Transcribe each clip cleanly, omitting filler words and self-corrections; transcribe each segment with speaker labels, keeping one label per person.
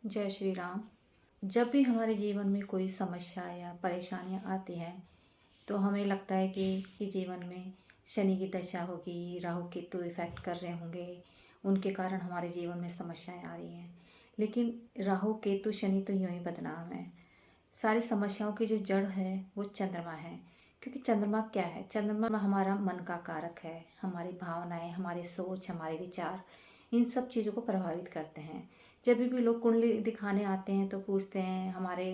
Speaker 1: जय श्री राम। जब भी हमारे जीवन में कोई समस्या या परेशानियां आती हैं तो हमें लगता है कि जीवन में शनि की दशा होगी, राहु केतु इफेक्ट कर रहे होंगे, उनके कारण हमारे जीवन में समस्याएं आ रही हैं। लेकिन राहु केतु शनि तो यूं ही बदनाम है। सारी समस्याओं की जो जड़ है वो चंद्रमा है। क्योंकि चंद्रमा क्या है? चंद्रमा हमारा मन का कारक है। हमारी भावनाएं, हमारी सोच, हमारे विचार, इन सब चीज़ों को प्रभावित करते हैं। जब भी लोग कुंडली दिखाने आते हैं तो पूछते हैं हमारे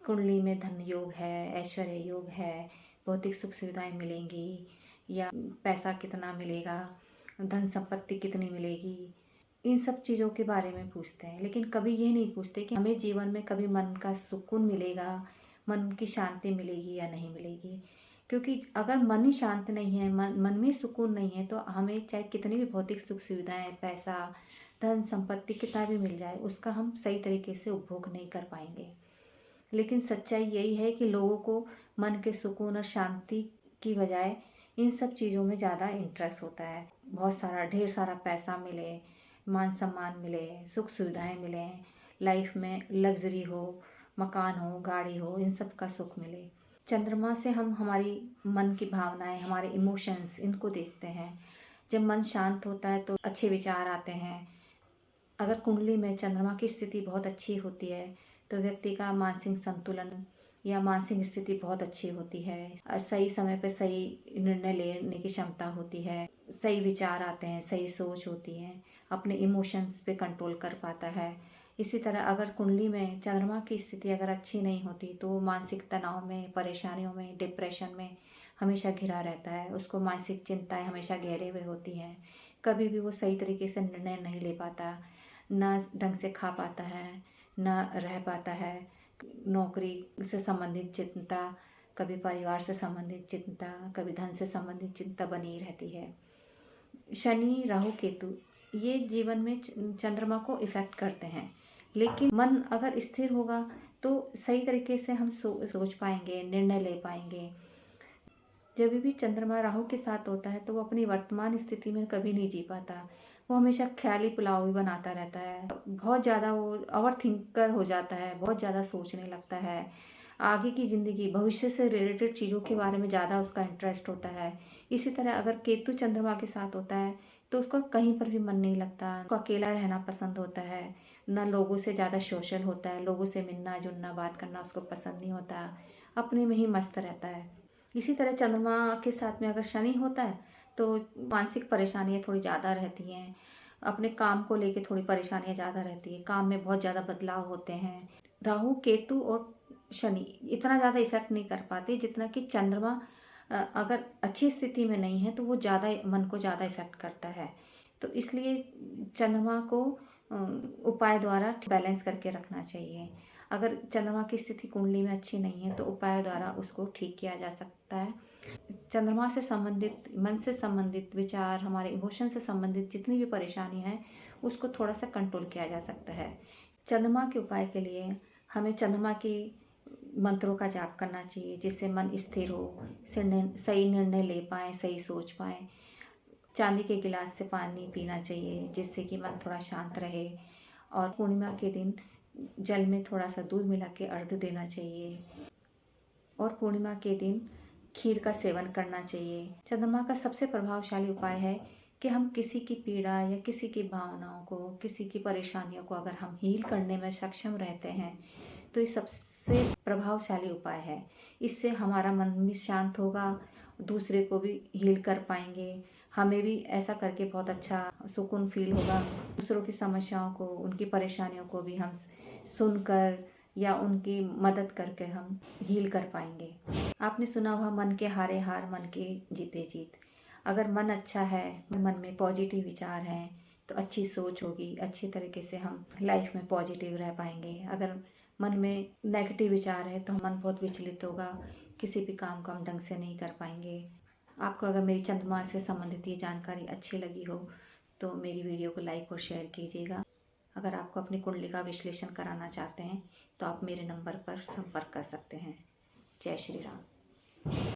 Speaker 1: कुंडली में धन योग है, ऐश्वर्य योग है, भौतिक सुख सुविधाएं मिलेंगी या पैसा कितना मिलेगा, धन संपत्ति कितनी मिलेगी, इन सब चीज़ों के बारे में पूछते हैं। लेकिन कभी ये नहीं पूछते कि हमें जीवन में कभी मन का सुकून मिलेगा, मन की शांति मिलेगी या नहीं मिलेगी। क्योंकि अगर मन ही शांत नहीं है, मन में सुकून नहीं है, तो हमें चाहे कितनी भी भौतिक सुख सुविधाएं, पैसा, धन संपत्ति कितना भी मिल जाए, उसका हम सही तरीके से उपभोग नहीं कर पाएंगे। लेकिन सच्चाई यही है कि लोगों को मन के सुकून और शांति की बजाय इन सब चीज़ों में ज़्यादा इंटरेस्ट होता है। बहुत सारा, ढेर सारा पैसा मिले, मान सम्मान मिले, सुख सुविधाएं मिले, लाइफ में लग्जरी हो, मकान हो, गाड़ी हो, इन सब का सुख मिले। चंद्रमा से हम हमारी मन की भावनाएं, हमारे इमोशंस, इनको देखते हैं। जब मन शांत होता है तो अच्छे विचार आते हैं। अगर कुंडली में चंद्रमा की स्थिति बहुत अच्छी होती है तो व्यक्ति का मानसिक संतुलन या मानसिक स्थिति बहुत अच्छी होती है। सही समय पर सही निर्णय लेने की क्षमता होती है, सही विचार आते हैं, सही सोच होती है, अपने इमोशंस पे कंट्रोल कर पाता है। इसी तरह अगर कुंडली में चंद्रमा की स्थिति अगर अच्छी नहीं होती तो वो मानसिक तनाव में, परेशानियों में, डिप्रेशन में हमेशा घिरा रहता है। उसको मानसिक चिंताएं हमेशा घेरे हुए होती हैं। कभी भी वो सही तरीके से निर्णय नहीं ले पाता, ना ढंग से खा पाता है, ना रह पाता है। नौकरी से संबंधित चिंता, कभी परिवार से संबंधित चिंता, कभी धन से संबंधित चिंता बनी रहती है। शनि, राहु, केतु ये जीवन में चंद्रमा को इफेक्ट करते हैं। लेकिन मन अगर स्थिर होगा तो सही तरीके से हम सोच पाएंगे, निर्णय ले पाएंगे। जब भी चंद्रमा राहु के साथ होता है तो वो अपनी वर्तमान स्थिति में कभी नहीं जी पाता। वो हमेशा ख्याली पुलाव ही बनाता रहता है। बहुत ज़्यादा वो ओवर थिंकर हो जाता है, बहुत ज़्यादा सोचने लगता है। आगे की ज़िंदगी, भविष्य से रिलेटेड चीज़ों के बारे में ज़्यादा उसका इंटरेस्ट होता है। इसी तरह अगर केतु चंद्रमा के साथ होता है तो उसका कहीं पर भी मन नहीं लगता। उसको अकेला रहना पसंद होता है, ना लोगों से ज़्यादा सोशल होता है, लोगों से मिलना जुलना, बात करना उसको पसंद नहीं होता, अपने में ही मस्त रहता है। इसी तरह चंद्रमा के साथ में अगर शनि होता है तो मानसिक परेशानियाँ थोड़ी ज़्यादा रहती हैं। अपने काम को लेके थोड़ी परेशानियाँ ज़्यादा रहती है, काम में बहुत ज़्यादा बदलाव होते हैं। राहु, केतु और शनि इतना ज़्यादा इफेक्ट नहीं कर पाते जितना कि चंद्रमा अगर अच्छी स्थिति में नहीं है तो वो ज़्यादा मन को ज़्यादा इफेक्ट करता है। तो इसलिए चंद्रमा को उपाय द्वारा बैलेंस करके रखना चाहिए। अगर चंद्रमा की स्थिति कुंडली में अच्छी नहीं है तो उपाय द्वारा उसको ठीक किया जा सकता है। चंद्रमा से संबंधित, मन से संबंधित विचार, हमारे इमोशन से संबंधित जितनी भी परेशानी है उसको थोड़ा सा कंट्रोल किया जा सकता है। चंद्रमा के उपाय के लिए हमें चंद्रमा की मंत्रों का जाप करना चाहिए जिससे मन स्थिर हो, सही निर्णय ले पाएँ, सही सोच पाएँ। चांदी के गिलास से पानी पीना चाहिए जिससे कि मन थोड़ा शांत रहे। और पूर्णिमा के दिन जल में थोड़ा सा दूध मिला के अर्घ्य देना चाहिए। और पूर्णिमा के दिन खीर का सेवन करना चाहिए। चंद्रमा का सबसे प्रभावशाली उपाय है कि हम किसी की पीड़ा या किसी की भावनाओं को, किसी की परेशानियों को अगर हम हील करने में सक्षम रहते हैं तो ये सबसे प्रभावशाली उपाय है। इससे हमारा मन भी शांत होगा, दूसरे को भी हील कर पाएंगे। हमें भी ऐसा करके बहुत अच्छा सुकून फील होगा। दूसरों की समस्याओं को, उनकी परेशानियों को भी हम सुनकर या उनकी मदद करके हम हील कर पाएंगे। आपने सुना होगा, मन के हारे हार, मन के जीते जीत। अगर मन अच्छा है, मन में पॉजिटिव विचार हैं तो अच्छी सोच होगी, अच्छी तरीके से हम लाइफ में पॉजिटिव रह पाएंगे। अगर मन में नेगेटिव विचार है तो मन बहुत विचलित होगा, किसी भी काम को हम ढंग से नहीं कर पाएंगे। आपको अगर मेरी चंद्रमा से संबंधित ये जानकारी अच्छी लगी हो तो मेरी वीडियो को लाइक और शेयर कीजिएगा। अगर आपको अपनी कुंडली का विश्लेषण कराना चाहते हैं तो आप मेरे नंबर पर संपर्क कर सकते हैं। जय श्री राम।